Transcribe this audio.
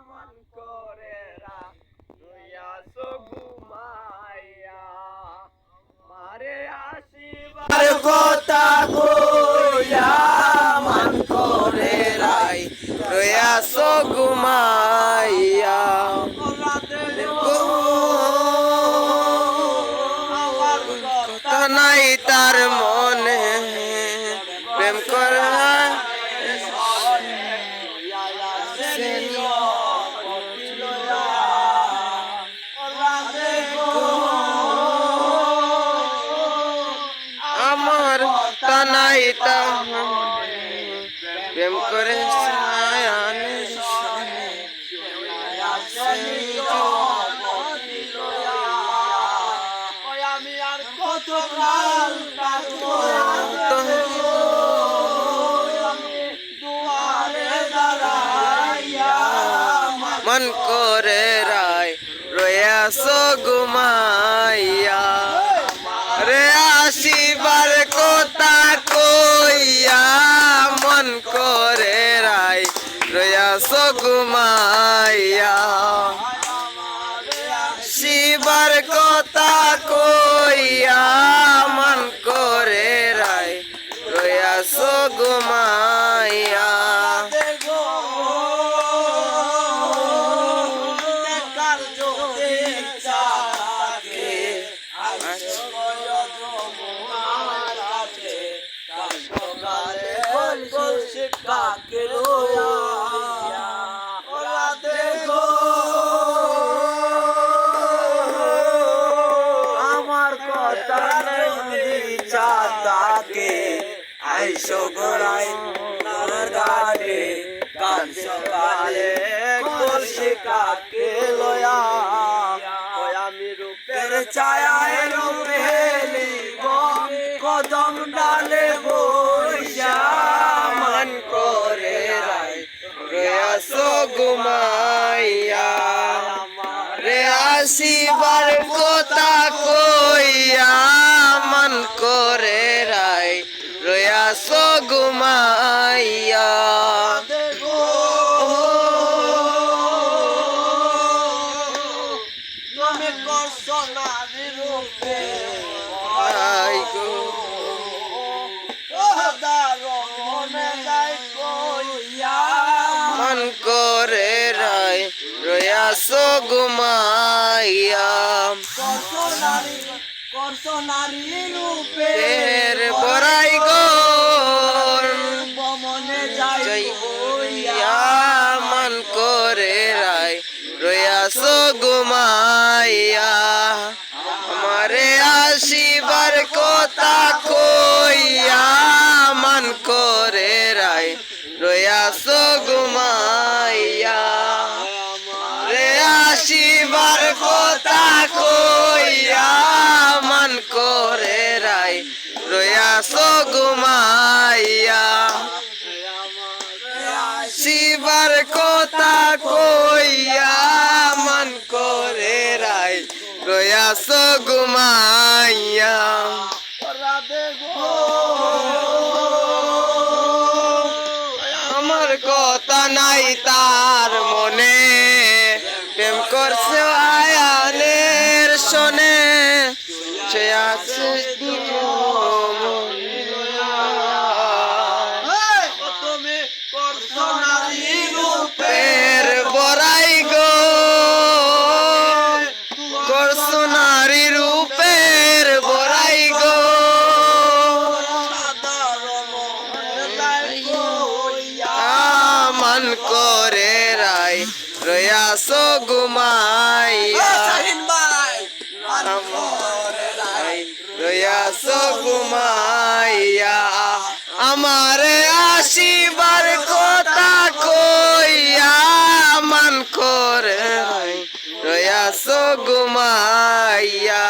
মন করে রইয়াছো ঘুমাইয়া মারে আসিবার কথা কইয়া মন করে রইয়াছো ঘুমাইয়া কথা নাই তার মনে প্রেম করা আমার তানাই তা প্রেম করে আমি আর কত কাল মন করে রইয়াছো ঘুমাইয়া রে আসিবার কথা কইয়া মন করে রইয়াছো ঘুমাইয়া শিবার কথা কইয়া মন করে রইয়াছো ঘুমাইয়া আমার কথা তাকে আইসো গোড়াই ঘাটে কাল সকালে কলসি কাকে লয়া আমি রূপের ছায়ায় রূপেলি কদম ডালে বইয়া মন করে রইয়াছো ঘুমাইয়া রে আসিবার কথা কইয়া মন করে রইয়াছো ঘুমাইয়া তুমি করছো নারী রূপে মন করে রইয়াছো ঘুমাইয়া করছো নারী রূপে বড়াই গো মনে যাইয়া মন করে রইয়াছো ঘুমাইয়া আমারে আসিবার কথা কইয়া মন করে রইয়াছো ঘুমাইয়া রে আসিবার কথা কইয়া মন করে রইয়াছো ঘুমাইয়া শিবার কথা কইয়া মন করে রইয়াছো ঘুমাইয়া আমার কথা নাই তার মনে প্রেম করছে আয়ানের শোনে সে আছে তুমি করছো নারী রূপের বড়াই গো করছো নারী রূপের বড়াই গো মন করে রইয়াছো ঘুমাইয়া রইয়াছো ঘুমাইয়া আমারে আসিবার কথা কইয়া মন করে রইয়াছো ঘুমাইয়া